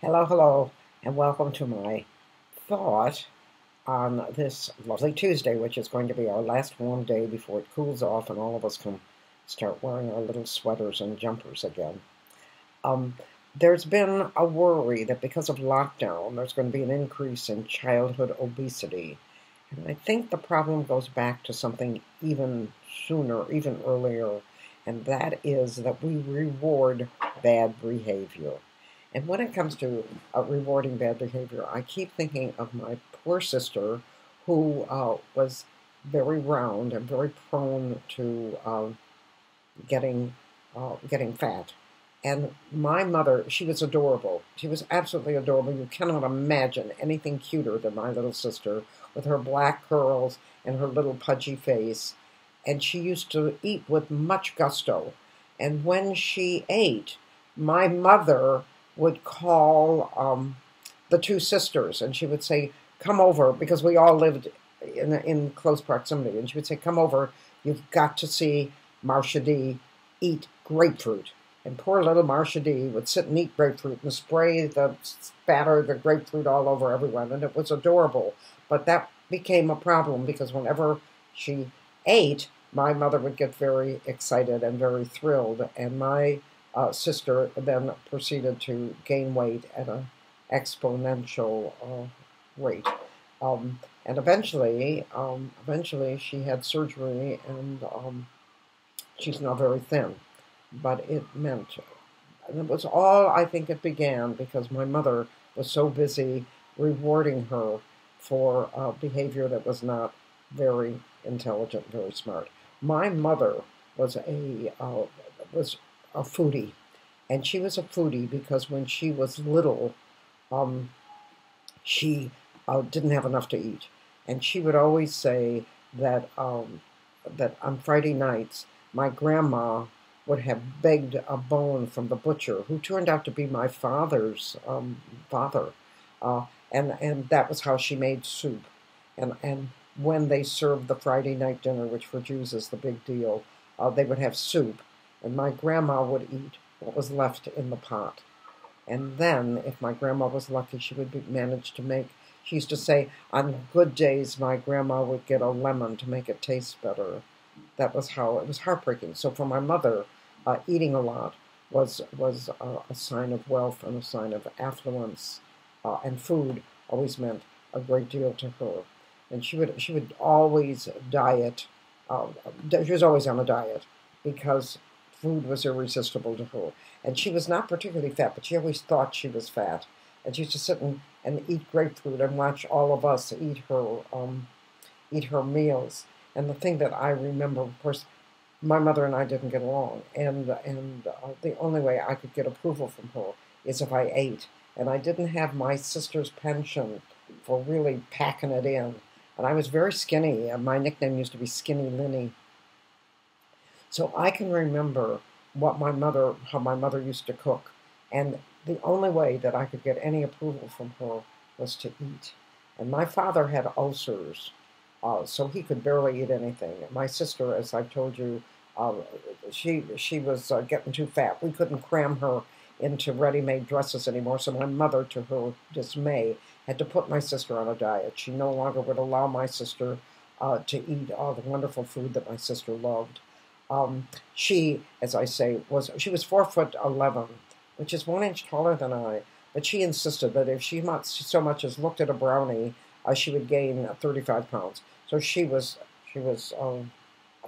Hello, hello, and welcome to my thought on this lovely Tuesday, which is going to be our last warm day before it cools off and all of us can start wearing our little sweaters and jumpers again. Um, there's been a worry that because of lockdown, there's going to be an increase in childhood obesity. And I think the problem goes back to something even sooner, even earlier, and that is that we reward bad behavior. And when it comes to rewarding bad behavior, I keep thinking of my poor sister who was very round and very prone to getting fat. And my mother, she was adorable. She was absolutely adorable. You cannot imagine anything cuter than my little sister with her black curls and her little pudgy face. And she used to eat with much gusto. And when she ate, my mother would call the two sisters and she would say, "Come over," because we all lived in close proximity. And she would say, "Come over, you've got to see Marcia D eat grapefruit." And poor little Marcia D would sit and eat grapefruit and spray the spatter the grapefruit all over everyone. And it was adorable. But that became a problem because whenever she ate, my mother would get very excited and very thrilled. And my sister then proceeded to gain weight at an exponential rate. And eventually she had surgery and she's now very thin. But it meant, and it was all, I think it began because my mother was so busy rewarding her for behavior that was not very intelligent, very smart. My mother was a foodie, and she was a foodie because when she was little, um, she didn't have enough to eat, and she would always say that on Friday nights my grandma would have begged a bone from the butcher, who turned out to be my father's father, and that was how she made soup, and when they served the Friday night dinner, which for Jews is the big deal, they would have soup, and my grandma would eat what was left in the pot. And then, if my grandma was lucky, she would manage to make. She used to say, on good days, my grandma would get a lemon to make it taste better. That was how it was heartbreaking. So for my mother, eating a lot was a sign of wealth and a sign of affluence, and food always meant a great deal to her. And she would always diet. She was always on a diet because food was irresistible to her. And she was not particularly fat, but she always thought she was fat. And she used to sit and eat grapefruit and watch all of us eat her meals. And the thing that I remember, of course, my mother and I didn't get along, and the only way I could get approval from her is if I ate. And I didn't have my sister's penchant for really packing it in. And I was very skinny. My nickname used to be Skinny Linny. So I can remember how my mother used to cook. And the only way that I could get any approval from her was to eat. And my father had ulcers, so he could barely eat anything. My sister, as I've told you, uh, she was getting too fat. We couldn't cram her into ready-made dresses anymore, so my mother, to her dismay, had to put my sister on a diet. She no longer would allow my sister to eat all the wonderful food that my sister loved. She, as I say, she was 4'11", which is 1 inch taller than I. But she insisted that if she so much as looked at a brownie, she would gain 35 pounds. So she was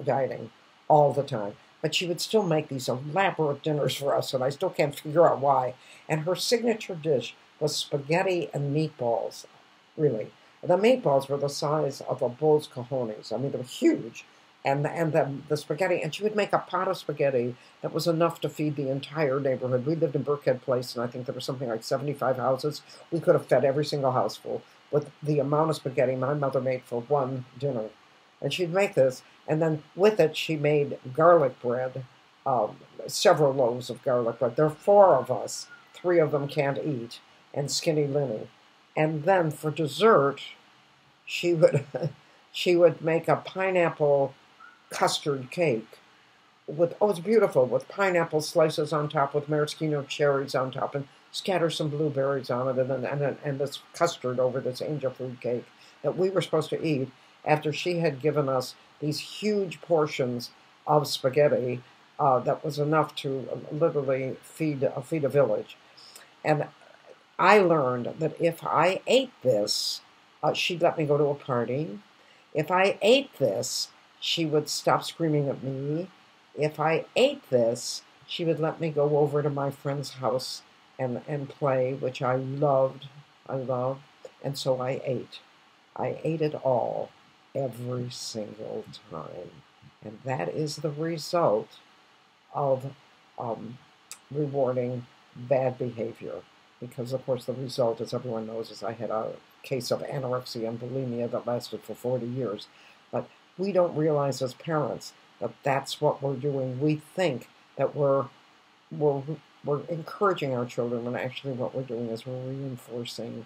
dieting all the time. But she would still make these elaborate dinners for us, and I still can't figure out why. And her signature dish was spaghetti and meatballs, really. The meatballs were the size of a bull's cojones. I mean, they were huge. And the spaghetti, and she would make a pot of spaghetti that was enough to feed the entire neighborhood. We lived in Burkhead Place, and I think there were something like 75 houses. We could have fed every single house full with the amount of spaghetti my mother made for one dinner. And she'd make this, and then with it she made garlic bread, several loaves of garlic bread. There are four of us. Three of them can't eat, and Skinny Linny. And then for dessert, she would she would make a pineapple custard cake with, oh, it's beautiful, with pineapple slices on top, with maraschino cherries on top, and scatter some blueberries on it and this custard over this angel food cake that we were supposed to eat after she had given us these huge portions of spaghetti that was enough to literally feed a village. And I learned that if I ate this, she'd let me go to a party. If I ate this, she would stop screaming at me. If I ate this, she would let me go over to my friend's house and play, which I loved. I loved. And so I ate. I ate it all every single time. And that is the result of rewarding bad behavior. Because, of course, the result, as everyone knows, is I had a case of anorexia and bulimia that lasted for 40 years. But we don't realize as parents that that's what we're doing. We think that we're encouraging our children, when actually what we're doing is we're reinforcing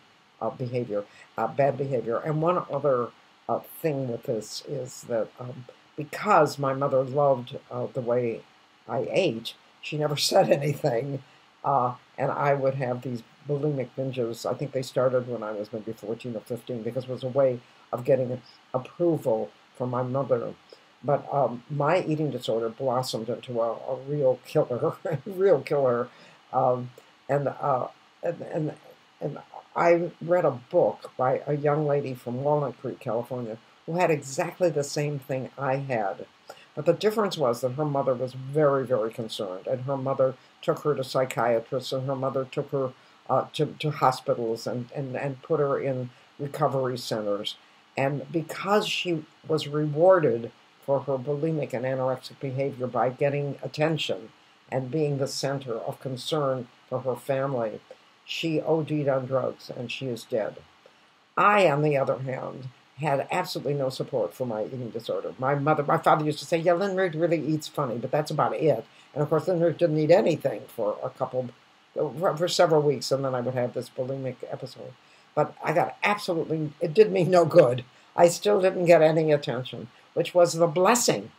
behavior, bad behavior. And one other thing with this is that because my mother loved the way I ate, she never said anything. And I would have these bulimic binges. I think they started when I was maybe 14 or 15 because it was a way of getting approval from my mother. But my eating disorder blossomed into a real killer, real killer. And I read a book by a young lady from Walnut Creek, California, who had exactly the same thing I had. But the difference was that her mother was very, very concerned, and her mother took her to psychiatrists, and her mother took her to hospitals and put her in recovery centers. And because she was rewarded for her bulimic and anorexic behavior by getting attention and being the center of concern for her family, she OD'd on drugs, and she is dead. I, on the other hand, had absolutely no support for my eating disorder. My father used to say, yeah, Lynn really eats funny, but that's about it. And of course, Lynn didn't eat anything for for several weeks, and then I would have this bulimic episode. But I got absolutely, it did me no good. I still didn't get any attention, which was the blessing,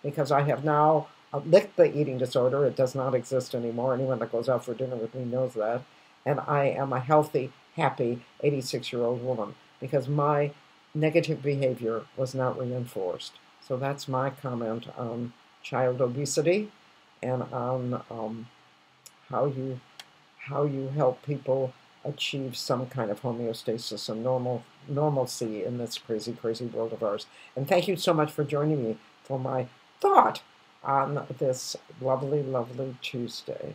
because I have now licked the eating disorder. It does not exist anymore. Anyone that goes out for dinner with me knows that. And I am a healthy, happy 86-year-old woman, because my negative behavior was not reinforced. So that's my comment on child obesity and on how you help people achieve some kind of homeostasis and normalcy in this crazy, crazy world of ours. And thank you so much for joining me for my thought on this lovely, lovely Tuesday.